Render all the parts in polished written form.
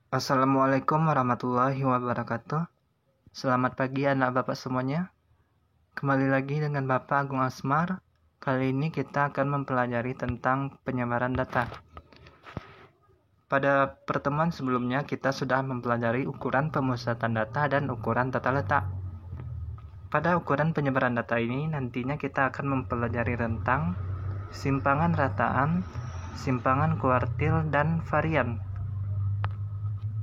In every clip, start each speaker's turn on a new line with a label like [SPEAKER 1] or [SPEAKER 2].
[SPEAKER 1] Assalamualaikum warahmatullahi wabarakatuh. Selamat pagi anak bapak semuanya. Kembali lagi dengan Bapak Agung Asmar. Kali ini kita akan mempelajari tentang penyebaran data. Pada pertemuan sebelumnya kita sudah mempelajari ukuran pemusatan data dan ukuran tata letak. Pada ukuran penyebaran data ini nantinya kita akan mempelajari rentang, simpangan rataan, simpangan kuartil, dan varian.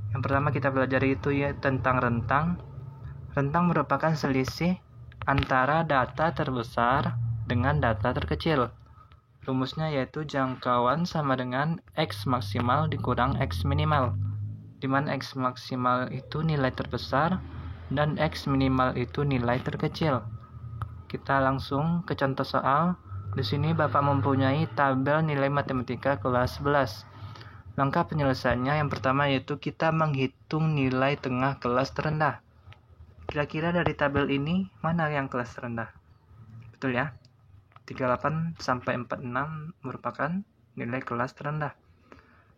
[SPEAKER 1] Yang pertama kita pelajari itu ya tentang rentang. Rentang merupakan selisih antara data terbesar dengan data terkecil. Rumusnya yaitu jangkauan sama dengan X maksimal dikurang X minimal, di mana X maksimal itu nilai terbesar dan X minimal itu nilai terkecil. Kita langsung ke contoh soal. Di sini Bapak mempunyai tabel nilai matematika kelas 11. Langkah penyelesaiannya yang pertama yaitu kita menghitung nilai tengah kelas terendah. Kira-kira dari tabel ini mana yang kelas terendah? Betul ya? 38 sampai 46 merupakan nilai kelas terendah.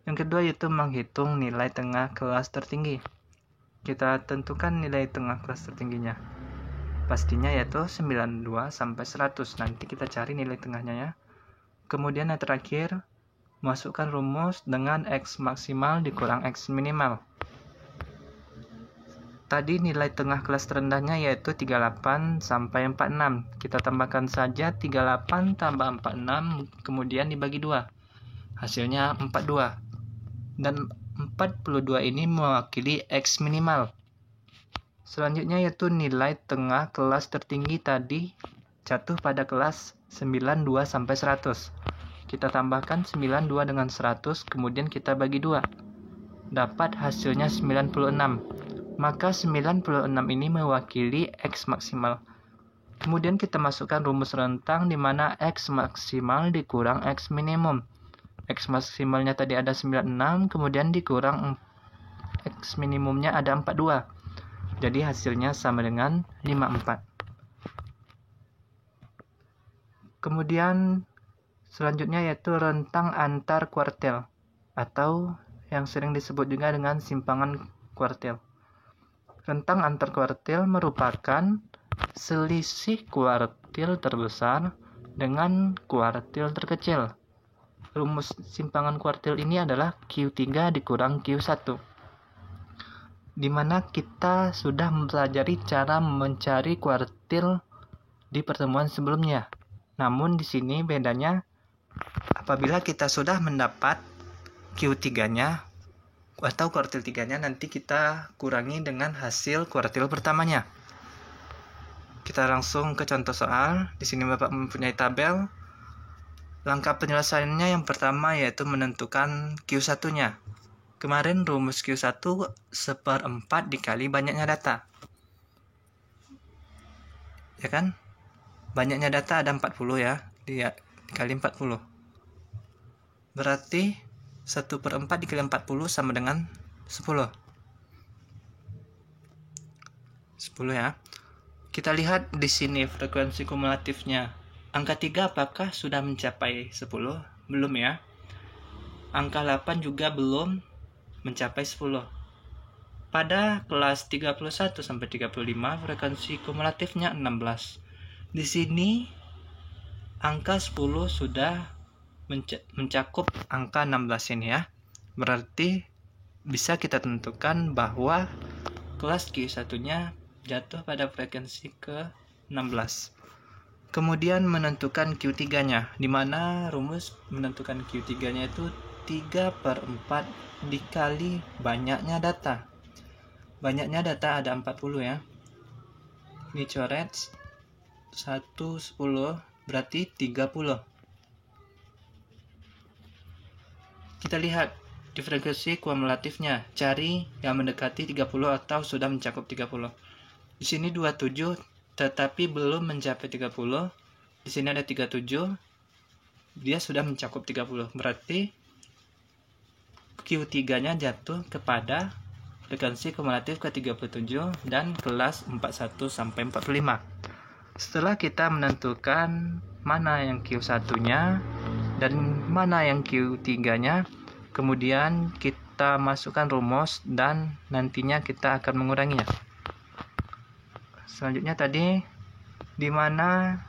[SPEAKER 1] Yang kedua yaitu menghitung nilai tengah kelas tertinggi. Kita tentukan nilai tengah kelas tertingginya. Pastinya yaitu 92 sampai 100. Nanti kita cari nilai tengahnya ya. Kemudian yang terakhir, masukkan rumus dengan X maksimal dikurang X minimal. Tadi nilai tengah kelas terendahnya yaitu 38 sampai 46. Kita tambahkan saja 38 tambah 46 kemudian dibagi 2. Hasilnya 42. Dan 42 ini mewakili X minimal. Selanjutnya yaitu nilai tengah kelas tertinggi tadi jatuh pada kelas 92 sampai 100. Kita tambahkan 92 dengan 100 kemudian kita bagi 2. Dapat hasilnya 96. Maka 96 ini mewakili X maksimal. Kemudian kita masukkan rumus rentang di mana X maksimal dikurang X minimum. X maksimalnya tadi ada 96, kemudian dikurang X minimumnya ada 42. Jadi hasilnya sama dengan 54. Kemudian selanjutnya yaitu rentang antar kuartil atau yang sering disebut juga dengan simpangan kuartil. Rentang antar kuartil merupakan selisih kuartil terbesar dengan kuartil terkecil. Rumus simpangan kuartil ini adalah Q3 dikurang Q1. Di mana kita sudah mempelajari cara mencari kuartil di pertemuan sebelumnya. Namun di sini bedanya apabila kita sudah mendapat Q3-nya atau kuartil 3-nya, nanti kita kurangi dengan hasil kuartil pertamanya. Kita langsung ke contoh soal. Di sini Bapak mempunyai tabel. Langkah penyelesaiannya yang pertama yaitu menentukan Q1-nya. Kemarin rumus Q1 1/4 dikali banyaknya data. Ya kan? Banyaknya data ada 40 ya. Dikali 40. Berarti 1/4 dikali 40 sama dengan 10. 10 ya. Kita lihat di sini frekuensi kumulatifnya. Angka 3 apakah sudah mencapai 10? Belum ya. Angka 8 juga belum mencapai 10. Pada kelas 31 sampai 35 frekuensi kumulatifnya 16. Di sini angka 10 sudah mencakup angka 16 ini ya. Berarti bisa kita tentukan bahwa kelas Q1-nya jatuh pada frekuensi ke-16. Kemudian menentukan Q3-nya, di mana rumus menentukan Q3-nya itu 3/4 dikali banyaknya data. Banyaknya data ada 40 ya. Ini coret 1 10 berarti 30. Kita lihat di frekuensi kumulatifnya, cari yang mendekati 30 atau sudah mencakup 30. Di sini 27 tetapi belum mencapai 30. Di sini ada 37. Dia sudah mencakup 30. Berarti Q3-nya jatuh kepada frekuensi kumulatif ke-37 dan kelas 41 sampai 45. Setelah kita menentukan mana yang Q1-nya dan mana yang Q3-nya, kemudian kita masukkan rumus dan nantinya kita akan menguranginya. Selanjutnya tadi di mana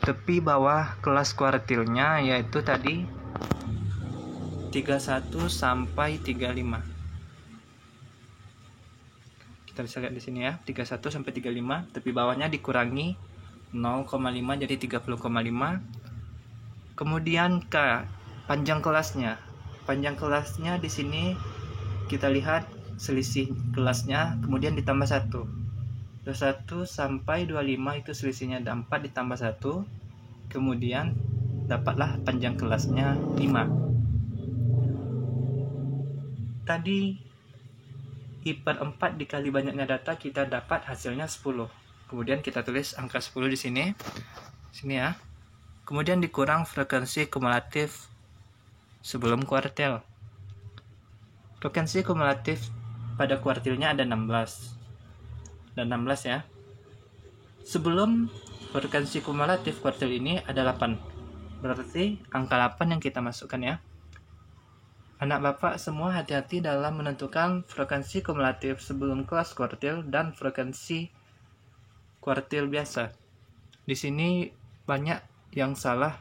[SPEAKER 1] tepi bawah kelas kuartilnya yaitu tadi 31 sampai 35. Kita bisa lihat di sini ya, 31 sampai 35, tepi bawahnya dikurangi 0,5 jadi 30,5. Kemudian K, panjang kelasnya. Panjang kelasnya di sini kita lihat selisih kelasnya, kemudian ditambah 1. 21 sampai 25 itu selisihnya ada 4 ditambah 1. Kemudian dapatlah panjang kelasnya 5. Tadi I/4 dikali banyaknya data kita dapat hasilnya 10. Kemudian kita tulis angka 10 di sini. Sini ya. Kemudian dikurang frekuensi kumulatif sebelum kuartil. Frekuensi kumulatif pada kuartilnya ada 16. Dan 16 ya. Sebelum frekuensi kumulatif kuartil ini ada 8. Berarti angka 8 yang kita masukkan ya. Anak bapak semua hati-hati dalam menentukan frekuensi kumulatif sebelum kelas kuartil dan frekuensi kuartil biasa. Di sini banyak yang salah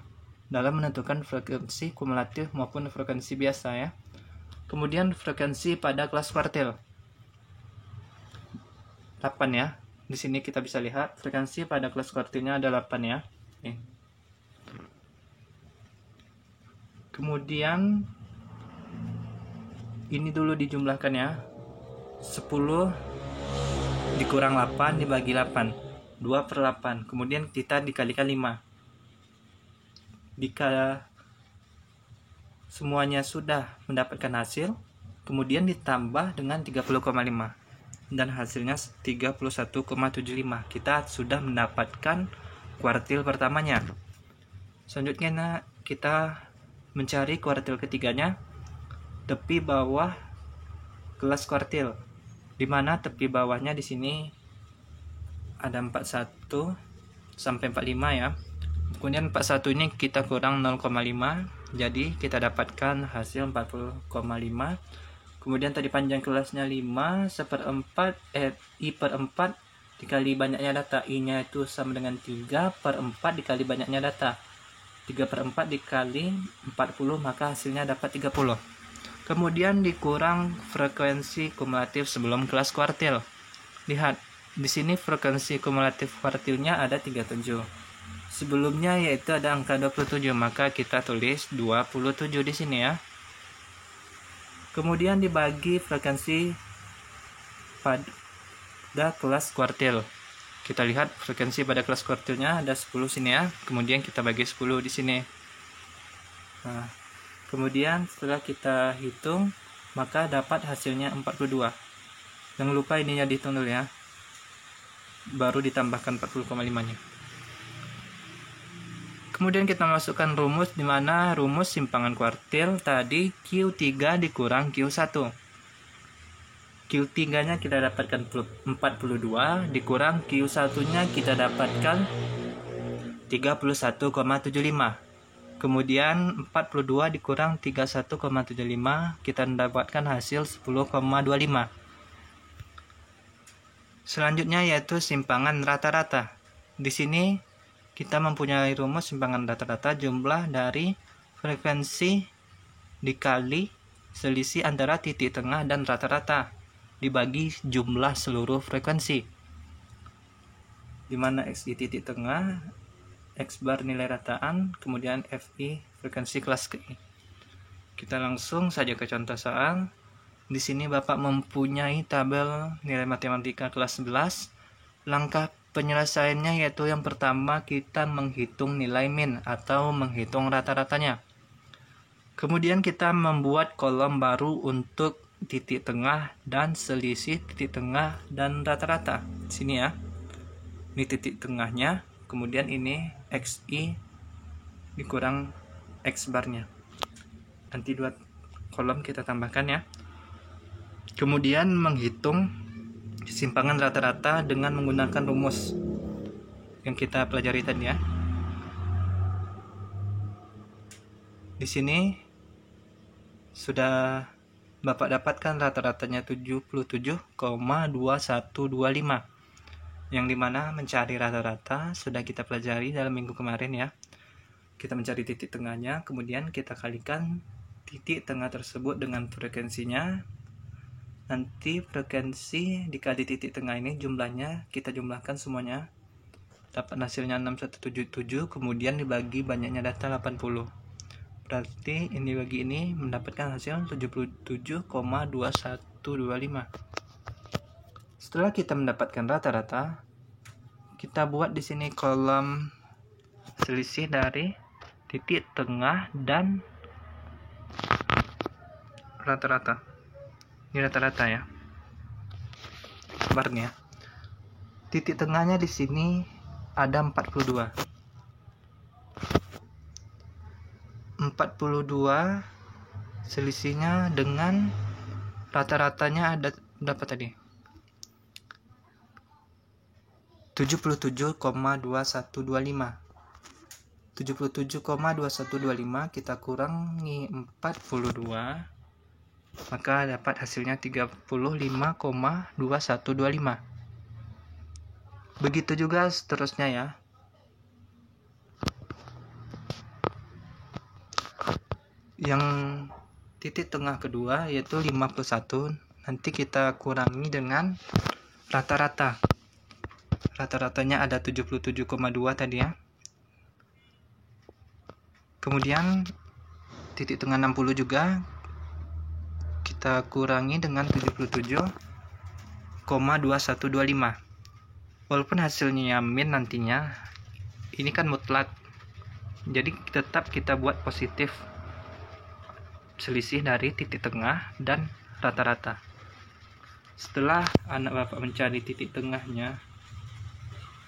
[SPEAKER 1] dalam menentukan frekuensi kumulatif maupun frekuensi biasa ya. Kemudian frekuensi pada kelas kuartil 8 ya. Di sini kita bisa lihat frekuensi pada kelas kuartilnya ada 8 ya. Nih. Kemudian ini dulu dijumlahkan ya. 10 dikurang 8 dibagi 8. 2/8. Kemudian kita dikalikan 5. Jika semuanya sudah mendapatkan hasil, kemudian ditambah dengan 30,5 dan hasilnya 31,75. Kita sudah mendapatkan kuartil pertamanya. Selanjutnya kita mencari kuartil ketiganya, tepi bawah kelas kuartil, di mana tepi bawahnya di sini ada 41 sampai 45 ya. Kemudian 41 ini kita kurang 0,5, jadi kita dapatkan hasil 40,5. Kemudian tadi panjang kelasnya 5, 1/4 I/4 dikali banyaknya data. I-nya itu sama dengan 3/4 dikali banyaknya data. 3/4 dikali 40, maka hasilnya dapat 30. Kemudian dikurang frekuensi kumulatif sebelum kelas kuartil. Lihat, di sini frekuensi kumulatif kuartilnya ada 37. Sebelumnya yaitu ada angka 27, maka kita tulis 27 di sini ya. Kemudian dibagi frekuensi pada kelas kuartil. Kita lihat frekuensi pada kelas kuartilnya ada 10 sini ya. Kemudian kita bagi 10 di sini. Nah, kemudian setelah kita hitung, maka dapat hasilnya 42. Jangan lupa ininya dihitung dulu ya. Baru ditambahkan 40,5-nya. Kemudian kita masukkan rumus, di mana rumus simpangan kuartil tadi Q3 dikurang Q1. Q3-nya kita dapatkan 42, dikurang Q1-nya kita dapatkan 31,75. Kemudian 42 dikurang 31,75, kita mendapatkan hasil 10,25. Selanjutnya yaitu simpangan rata-rata. Di sini kita mempunyai rumus simpangan rata-rata, jumlah dari frekuensi dikali selisih antara titik tengah dan rata-rata dibagi jumlah seluruh frekuensi, di mana X di titik tengah, X bar nilai rataan, kemudian FI frekuensi kelas KI. Kita langsung saja ke contoh soal. Di sini Bapak mempunyai tabel nilai matematika kelas 11. Langkah penyelesaiannya yaitu yang pertama kita menghitung nilai min atau menghitung rata-ratanya. Kemudian kita membuat kolom baru untuk titik tengah dan selisih titik tengah dan rata-rata. Sini ya. Ini titik tengahnya, kemudian ini XI dikurang X barnya. Nanti dua kolom kita tambahkan ya. Kemudian menghitung simpangan rata-rata dengan menggunakan rumus yang kita pelajari tadi ya. Di sini sudah Bapak dapatkan rata-ratanya 77,2125, yang dimana mencari rata-rata sudah kita pelajari dalam minggu kemarin ya. Kita mencari titik tengahnya, kemudian kita kalikan titik tengah tersebut dengan frekuensinya. Nanti frekuensi dikali titik tengah ini jumlahnya kita jumlahkan semuanya, dapat hasilnya 6177, kemudian dibagi banyaknya data 80. Berarti ini bagi ini mendapatkan hasil 77,2125. Setelah kita mendapatkan rata-rata, kita buat di sini kolom selisih dari titik tengah dan rata-rata. Ini rata-rata ya. Sebarnya. Titik tengahnya di sini ada 42. 42 selisihnya dengan rata-ratanya ada berapa tadi? 77,2125. 77,2125 kita kurangi 42, maka dapat hasilnya 35,2125. Begitu juga seterusnya ya. Yang titik tengah kedua yaitu 51, nanti kita kurangi dengan rata-rata. Rata-ratanya ada 77,2 tadi ya. Kemudian titik tengah 60 juga kita kurangi dengan 77,2125. Walaupun hasilnya min nantinya, ini kan mutlak, jadi tetap kita buat positif selisih dari titik tengah dan rata-rata. Setelah anak bapak mencari titik tengahnya,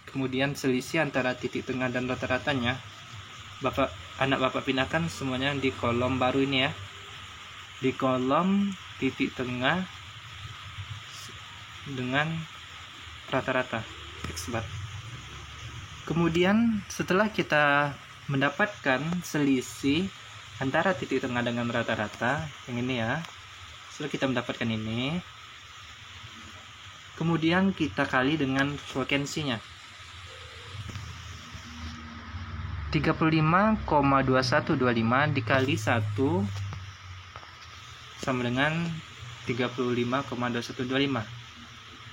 [SPEAKER 1] kemudian selisih antara titik tengah dan rata-ratanya, anak bapak pindahkan semuanya di kolom baru ini ya, di kolom titik tengah dengan rata-rata X bar. Kemudian setelah kita mendapatkan selisih antara titik tengah dengan rata-rata, yang ini ya, setelah kita mendapatkan ini, kemudian kita kali dengan frekuensinya. 35,2125 dikali 1 sama dengan 35,2125.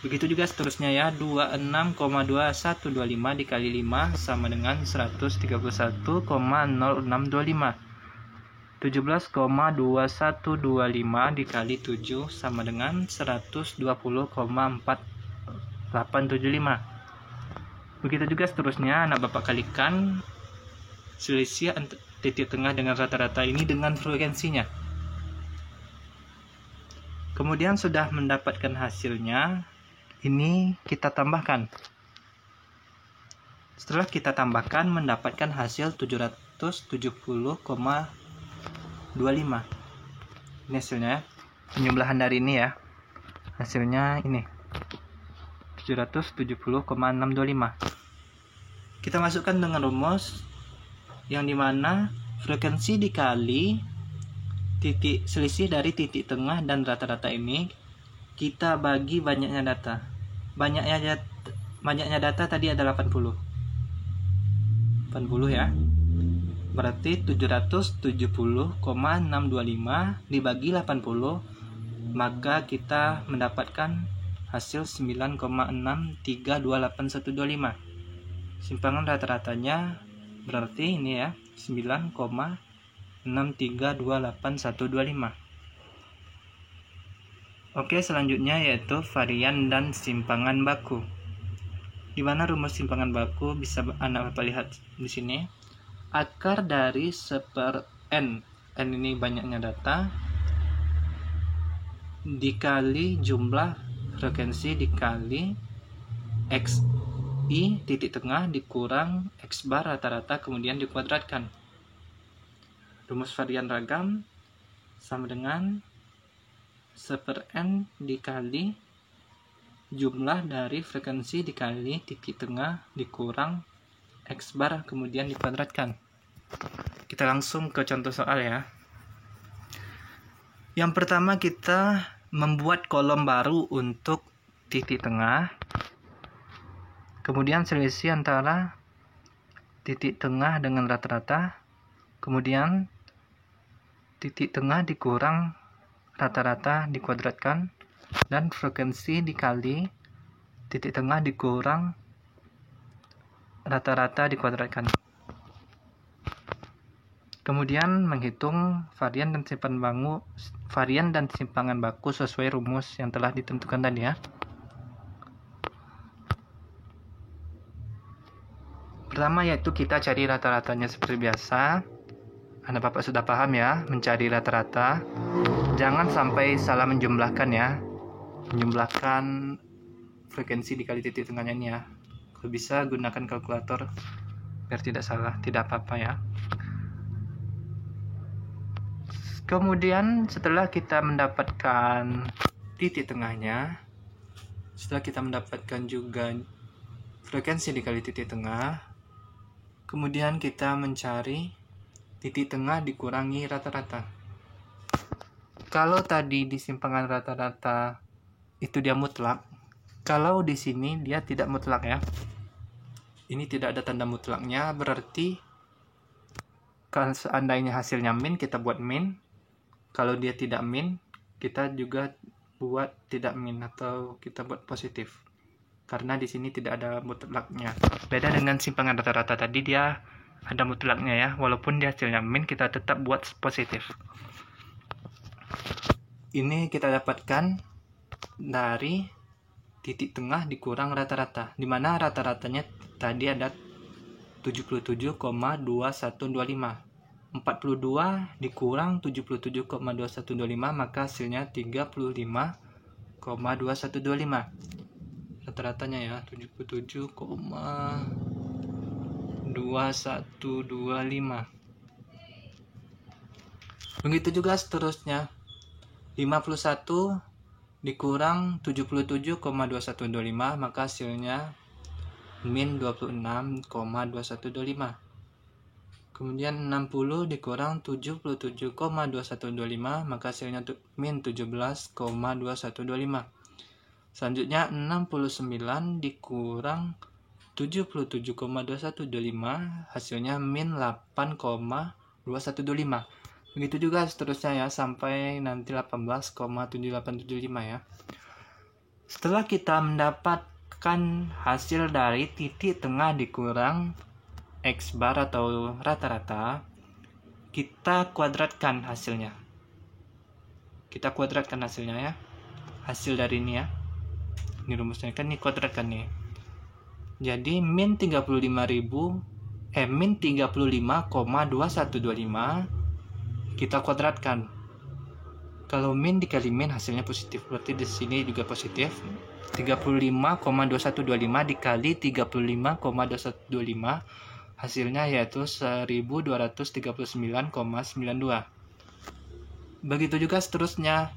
[SPEAKER 1] Begitu juga seterusnya ya, 26,2125 dikali 5 sama dengan 131,0625. 17,2125 dikali 7 sama dengan 120,4875. Begitu juga seterusnya, anak bapak kalikan selisih titik tengah dengan rata-rata ini dengan frekuensinya. Kemudian sudah mendapatkan hasilnya, ini kita tambahkan. Setelah kita tambahkan, mendapatkan hasil 770,25. Ini hasilnya, penjumlahan dari ini ya, hasilnya ini 770,625. Kita masukkan dengan rumus yang dimana frekuensi dikali titik selisih dari titik tengah dan rata-rata ini kita bagi banyaknya data. Banyaknya data tadi ada 80 ya. Berarti 770,625 dibagi 80, maka kita mendapatkan hasil 9,632825. Simpangan rata-ratanya berarti ini ya, 9,632825. Oke, selanjutnya yaitu varian dan simpangan baku. Di mana rumus simpangan baku bisa anak bapak lihat di sini. Akar dari 1/n, n ini banyaknya data, dikali jumlah frekuensi dikali xi titik tengah dikurang x bar rata-rata kemudian dikuadratkan. Rumus varian ragam sama dengan 1/n dikali jumlah dari frekuensi dikali titik tengah dikurang x bar kemudian dikuadratkan. Kita langsung ke contoh soal ya. Yang pertama kita membuat kolom baru untuk titik tengah. Kemudian selisih antara titik tengah dengan rata-rata. Kemudian titik tengah dikurang rata-rata dikuadratkan, dan frekuensi dikali titik tengah dikurang rata-rata dikuadratkan. Kemudian menghitung varian dan simpangan baku sesuai rumus yang telah ditentukan tadi ya. Pertama yaitu kita cari rata-ratanya seperti biasa. Anda Bapak sudah paham ya, mencari rata-rata. Jangan sampai salah menjumlahkan ya. Menjumlahkan frekuensi dikali titik tengahnya ini ya. Kalau bisa gunakan kalkulator biar tidak salah, tidak apa-apa ya. Kemudian setelah kita mendapatkan titik tengahnya, setelah kita mendapatkan juga frekuensi dikali titik tengah, kemudian kita mencari titik tengah dikurangi rata-rata. Kalau tadi di simpangan rata-rata itu dia mutlak, kalau di sini dia tidak mutlak ya. Ini tidak ada tanda mutlaknya, berarti kalau seandainya hasilnya min, kita buat min. Kalau dia tidak min, kita juga buat tidak min atau kita buat positif. Karena di sini tidak ada mutlaknya. Beda dengan simpangan rata-rata tadi, dia ada mutlaknya ya. Walaupun dia hasilnya min, kita tetap buat positif. Ini kita dapatkan dari titik tengah dikurang rata-rata, di mana rata-ratanya tadi ada 77,2125. 42 dikurang 77,2125, maka hasilnya 35,2125. Rata-ratanya ya 77,2125. Begitu juga seterusnya. 51 dikurang 77,2125, maka hasilnya min 26,2125. Kemudian 60 dikurang 77,2125, maka hasilnya min 17,2125. Selanjutnya 69 dikurang 77,2125, hasilnya min 8,2125. Begitu juga seterusnya ya, sampai nanti 18,7875 ya. Setelah kita mendapatkan hasil dari titik tengah dikurang X bar atau rata-rata, kita kuadratkan hasilnya. Kita kuadratkan hasilnya ya. Hasil dari ini ya. Ini rumusnya kan, ini kuadratkan nih. Jadi min 35,2125 kita kuadratkan. Kalau min dikali min hasilnya positif, berarti di sini juga positif. 35,2125 dikali 35,2125, hasilnya yaitu 1239,92. Begitu juga seterusnya.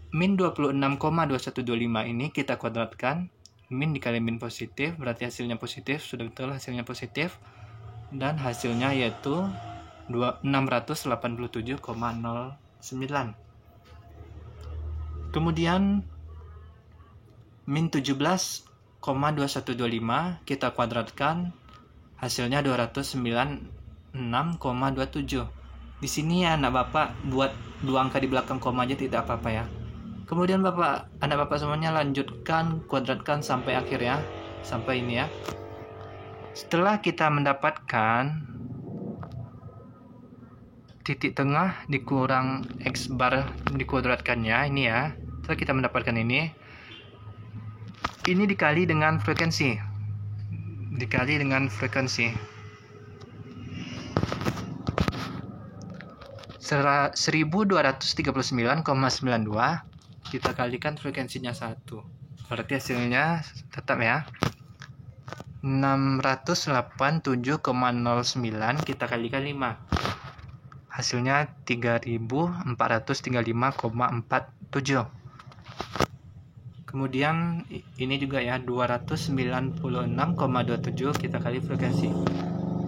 [SPEAKER 1] Min 26,2125 ini kita kuadratkan. Min dikali min positif, berarti hasilnya positif. Sudah betul hasilnya positif. Dan hasilnya yaitu 687,09. Kemudian min 17,2125 kita kuadratkan. Hasilnya 296,27. Di sini ya anak Bapak buat 2 angka di belakang koma aja tidak apa-apa ya. Kemudian anak Bapak semuanya lanjutkan, kuadratkan sampai akhir ya. Sampai ini ya. Setelah kita mendapatkan titik tengah dikurang X bar dikuadratkannya ini ya. Setelah kita mendapatkan ini dikali dengan frekuensi. 1239,92 kita kalikan frekuensinya 1, berarti hasilnya tetap ya 687,09 kita kalikan 5, hasilnya 3435,47. Kemudian ini juga ya 296,27 kita kali frekuensi,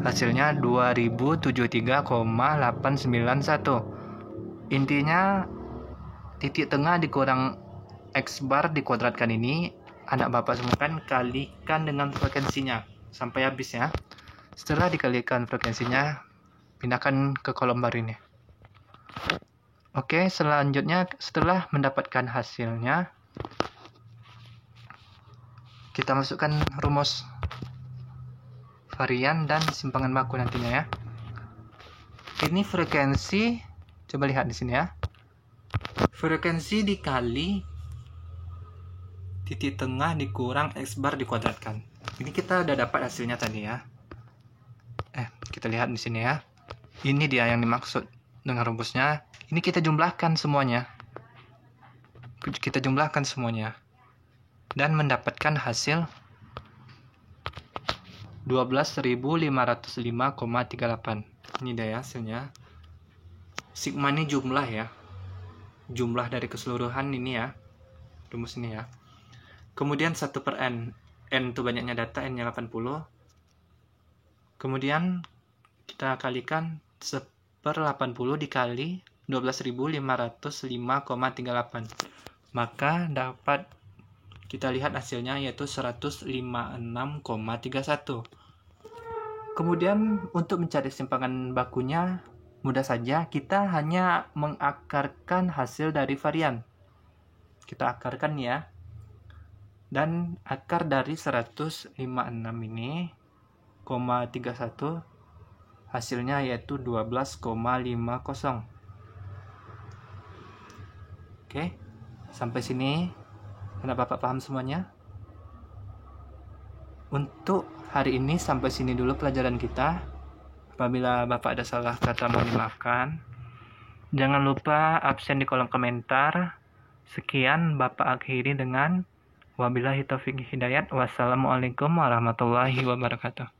[SPEAKER 1] hasilnya 2073,891. Intinya titik tengah dikurang X bar dikuadratkan ini, anak Bapak semua kan kalikan dengan frekuensinya sampai habis ya. Setelah dikalikan frekuensinya, pindahkan ke kolom baru ini. Oke, selanjutnya setelah mendapatkan hasilnya, kita masukkan rumus varian dan simpangan baku nantinya ya. Ini frekuensi, coba lihat di sini ya. Frekuensi dikali titik tengah dikurang X bar dikuadratkan. Ini kita udah dapat hasilnya tadi ya. Kita lihat di sini ya. Ini dia yang dimaksud dengan rumusnya. Ini kita jumlahkan semuanya. Dan mendapatkan hasil 12.505,38. Ini dia ya hasilnya. Sigma ini jumlah ya. Jumlah dari keseluruhan ini ya. Rumus ini ya. Kemudian 1/n. N itu banyaknya data, N nya 80. Kemudian kita kalikan 1/80 dikali 12.505,38. Maka dapat kita lihat hasilnya yaitu 156,31. Kemudian untuk mencari simpangan bakunya mudah saja, kita hanya mengakarkan hasil dari varian. Kita akarkan ya. Dan akar dari 156 ini 0,31 hasilnya yaitu 12,50. Oke, sampai sini anak Bapak paham semuanya? Untuk hari ini sampai sini dulu pelajaran kita. Apabila Bapak ada salah kata mohon dimaafkan. Jangan lupa absen di kolom komentar. Sekian Bapak akhiri dengan wabillahi taufiq hidayat. Wassalamualaikum warahmatullahi wabarakatuh.